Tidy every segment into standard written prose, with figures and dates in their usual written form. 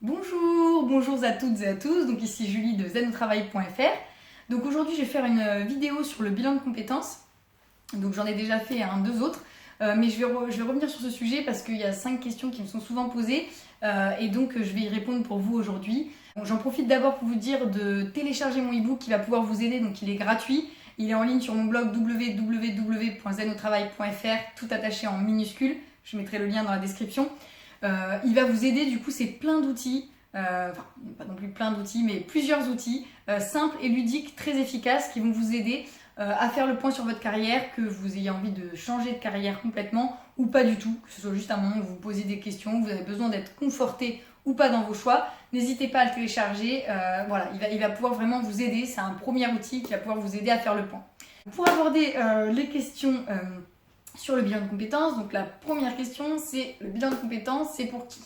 Bonjour à toutes et à tous, donc ici Julie de zenotravail.fr. Donc aujourd'hui je vais faire une vidéo sur le bilan de compétences. Donc j'en ai déjà fait deux autres, mais je vais revenir sur ce sujet parce qu'il y a 5 questions qui me sont souvent posées et donc je vais y répondre pour vous aujourd'hui. Donc, j'en profite d'abord pour vous dire de télécharger mon e-book qui va pouvoir vous aider, donc il est gratuit. Il est en ligne sur mon blog www.zenotravail.fr, tout attaché en minuscules. Je mettrai le lien dans la description. Il va vous aider, du coup c'est plein d'outils, enfin pas non plus plein d'outils, mais plusieurs outils simples et ludiques, très efficaces qui vont vous aider à faire le point sur votre carrière, que vous ayez envie de changer de carrière complètement ou pas du tout, que ce soit juste un moment où vous vous posez des questions, vous avez besoin d'être conforté ou pas dans vos choix, n'hésitez pas à le télécharger, voilà, il va pouvoir vraiment vous aider, c'est un premier outil qui va pouvoir vous aider à faire le point. Pour aborder les questions sur le bilan de compétences, donc la première question c'est le bilan de compétences, c'est pour qui?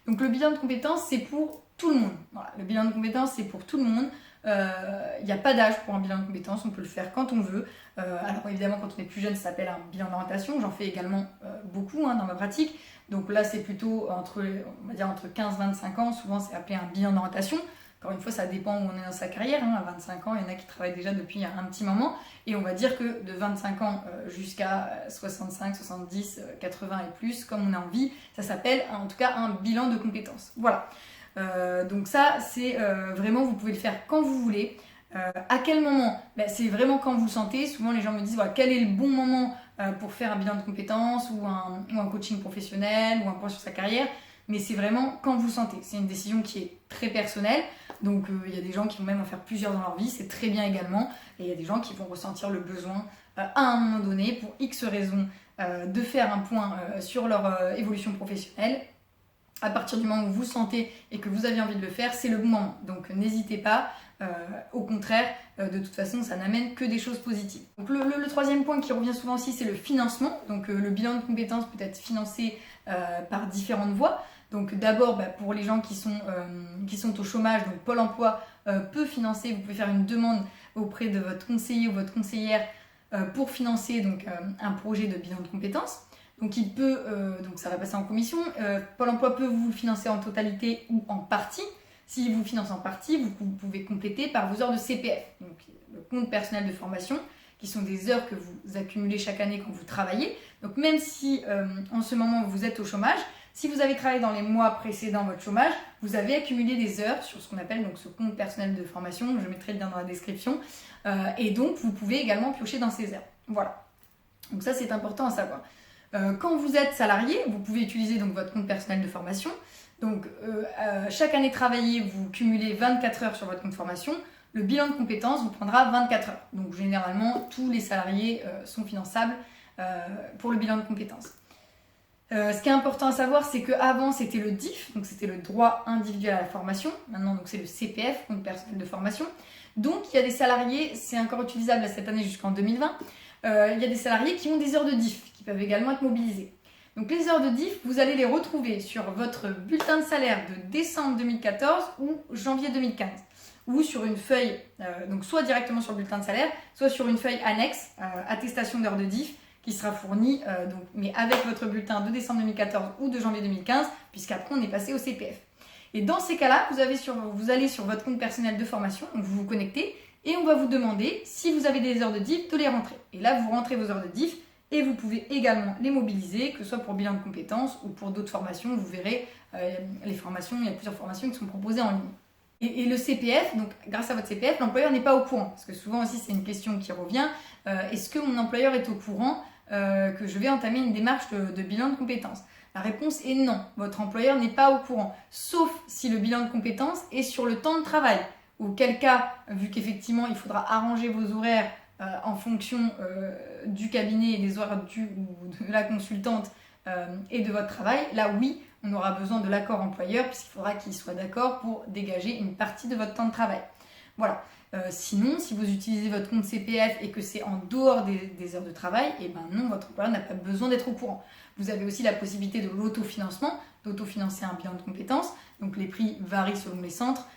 Donc le bilan de compétences c'est pour tout le monde. Voilà, le bilan de compétences c'est pour tout le monde. Il n'y a pas d'âge pour un bilan de compétences, on peut le faire quand on veut. Alors évidemment quand on est plus jeune ça s'appelle un bilan d'orientation, j'en fais également beaucoup dans ma pratique. Donc là c'est plutôt entre 15-25 ans, souvent c'est appelé un bilan d'orientation. Encore une fois, ça dépend où on est dans sa carrière. À 25 ans, il y en a qui travaillent déjà depuis un petit moment. Et on va dire que de 25 ans jusqu'à 65, 70, 80 et plus, comme on a envie, ça s'appelle en tout cas un bilan de compétences. Voilà. Donc ça, c'est vraiment, vous pouvez le faire quand vous voulez. À quel moment? C'est vraiment quand vous le sentez. Souvent, les gens me disent voilà, quel est le bon moment pour faire un bilan de compétences ou un coaching professionnel ou un point sur sa carrière. Mais c'est vraiment quand vous le sentez. C'est une décision qui est très personnelle. Donc il y a des gens qui vont même en faire plusieurs dans leur vie, c'est très bien également. Et il y a des gens qui vont ressentir le besoin à un moment donné, pour X raisons, de faire un point sur leur évolution professionnelle. À partir du moment où vous sentez et que vous avez envie de le faire, c'est le bon moment. Donc n'hésitez pas, au contraire, de toute façon ça n'amène que des choses positives. Donc le troisième point qui revient souvent aussi c'est le financement. Donc le bilan de compétences peut être financé par différentes voies. Donc d'abord pour les gens qui sont au chômage, donc Pôle emploi peut financer, vous pouvez faire une demande auprès de votre conseiller ou votre conseillère pour financer donc, un projet de bilan de compétences. Donc donc ça va passer en commission. Pôle emploi peut vous le financer en totalité ou en partie. S'il vous finance en partie, vous pouvez compléter par vos heures de CPF, donc le compte personnel de formation, qui sont des heures que vous accumulez chaque année quand vous travaillez. Donc même si en ce moment vous êtes au chômage, si vous avez travaillé dans les mois précédant votre chômage, vous avez accumulé des heures sur ce qu'on appelle donc ce compte personnel de formation, je mettrai le lien dans la description, et donc vous pouvez également piocher dans ces heures. Voilà, donc ça c'est important à savoir. Quand vous êtes salarié, vous pouvez utiliser donc votre compte personnel de formation. Donc chaque année travaillée, vous cumulez 24 heures sur votre compte de formation. Le bilan de compétences vous prendra 24 heures. Donc généralement, tous les salariés sont finançables pour le bilan de compétences. Ce qui est important à savoir, c'est qu'avant c'était le DIF, donc c'était le droit individuel à la formation. Maintenant donc c'est le CPF, compte personnel de formation. Donc il y a des salariés, c'est encore utilisable cette année jusqu'en 2020. Il y a des salariés qui ont des heures de DIF, qui peuvent également être mobilisées. Donc les heures de DIF, vous allez les retrouver sur votre bulletin de salaire de décembre 2014 ou janvier 2015. Ou sur une feuille, donc soit directement sur le bulletin de salaire, soit sur une feuille annexe, attestation d'heures de DIF, qui sera fournie, mais avec votre bulletin de décembre 2014 ou de janvier 2015, puisqu'après on est passé au CPF. Et dans ces cas-là, vous allez sur votre compte personnel de formation, donc vous vous connectez, et on va vous demander, si vous avez des heures de DIF, de les rentrer. Et là, vous rentrez vos heures de DIF, et vous pouvez également les mobiliser, que ce soit pour bilan de compétences ou pour d'autres formations. Vous verrez, les formations, il y a plusieurs formations qui sont proposées en ligne. Et le CPF, donc grâce à votre CPF, l'employeur n'est pas au courant. Parce que souvent aussi, c'est une question qui revient. Est-ce que mon employeur est au courant que je vais entamer une démarche de bilan de compétences? La réponse est non. Votre employeur n'est pas au courant. Sauf si le bilan de compétences est sur le temps de travail. Auquel cas, vu qu'effectivement, il faudra arranger vos horaires en fonction du cabinet et des horaires ou de la consultante et de votre travail, là oui, on aura besoin de l'accord employeur puisqu'il faudra qu'il soit d'accord pour dégager une partie de votre temps de travail. Voilà. Sinon, si vous utilisez votre compte CPF et que c'est en dehors des heures de travail, et ben non, votre employeur n'a pas besoin d'être au courant. Vous avez aussi la possibilité de l'autofinancement, d'autofinancer un bilan de compétences. Donc les prix varient selon les centres.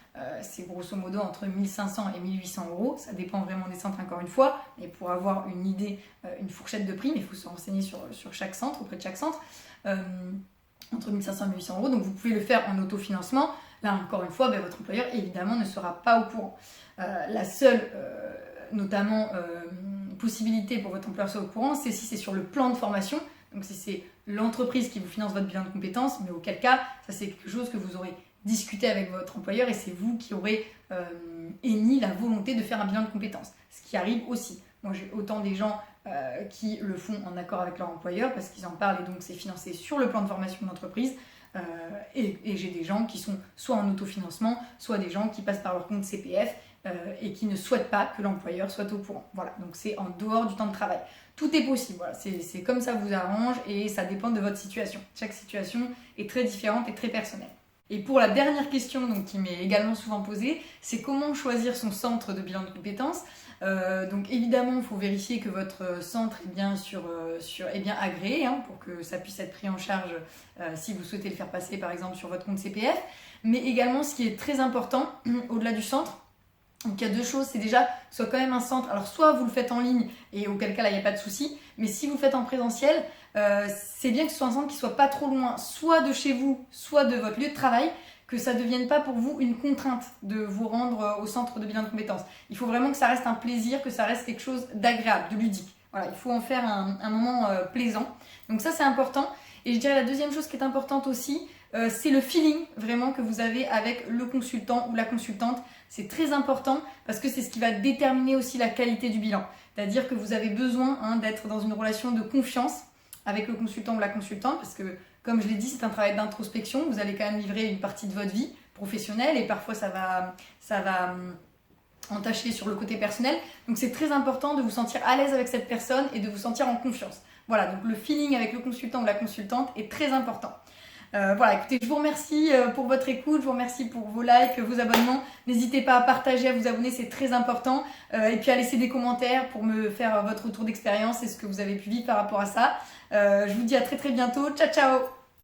C'est grosso modo entre 1500 et 1800 euros. Ça dépend vraiment des centres encore une fois. Mais pour avoir une idée, une fourchette de prix, mais il faut se renseigner sur chaque centre, auprès de chaque centre. Entre 1500 et 1800 euros. Donc vous pouvez le faire en autofinancement. Là, encore une fois, votre employeur, évidemment, ne sera pas au courant. La seule, notamment, possibilité pour votre employeur soit au courant, c'est si c'est sur le plan de formation, donc si c'est l'entreprise qui vous finance votre bilan de compétences, mais auquel cas, ça c'est quelque chose que vous aurez discuté avec votre employeur et c'est vous qui aurez émis la volonté de faire un bilan de compétences, ce qui arrive aussi. Moi j'ai autant des gens qui le font en accord avec leur employeur parce qu'ils en parlent et donc c'est financé sur le plan de formation de l'entreprise. Et j'ai des gens qui sont soit en autofinancement, soit des gens qui passent par leur compte CPF et qui ne souhaitent pas que l'employeur soit au courant. Voilà, donc c'est en dehors du temps de travail. Tout est possible, voilà. C'est comme ça vous arrange et ça dépend de votre situation. Chaque situation est très différente et très personnelle. Et pour la dernière question donc, qui m'est également souvent posée, c'est comment choisir son centre de bilan de compétences. Donc évidemment, il faut vérifier que votre centre est bien, est bien agréé pour que ça puisse être pris en charge si vous souhaitez le faire passer par exemple sur votre compte CPF. Mais également, ce qui est très important, au-delà du centre, donc il y a deux choses, c'est déjà que ce soit quand même un centre, alors soit vous le faites en ligne et auquel cas là il n'y a pas de souci, mais si vous le faites en présentiel, c'est bien que ce soit un centre qui ne soit pas trop loin, soit de chez vous, soit de votre lieu de travail, que ça ne devienne pas pour vous une contrainte de vous rendre au centre de bilan de compétences. Il faut vraiment que ça reste un plaisir, que ça reste quelque chose d'agréable, de ludique. Voilà, il faut en faire un moment plaisant. Donc ça c'est important. Et je dirais la deuxième chose qui est importante aussi, c'est le feeling vraiment que vous avez avec le consultant ou la consultante. C'est très important parce que c'est ce qui va déterminer aussi la qualité du bilan. C'est-à-dire que vous avez besoin d'être dans une relation de confiance avec le consultant ou la consultante parce que, comme je l'ai dit, c'est un travail d'introspection. Vous allez quand même livrer une partie de votre vie professionnelle et parfois ça va entacher sur le côté personnel. Donc c'est très important de vous sentir à l'aise avec cette personne et de vous sentir en confiance. Voilà, donc le feeling avec le consultant ou la consultante est très important. Voilà, écoutez, je vous remercie pour votre écoute, je vous remercie pour vos likes, vos abonnements. N'hésitez pas à partager, à vous abonner, c'est très important. Et puis à laisser des commentaires pour me faire votre retour d'expérience et ce que vous avez pu vivre par rapport à ça. Je vous dis à très très bientôt. Ciao, ciao!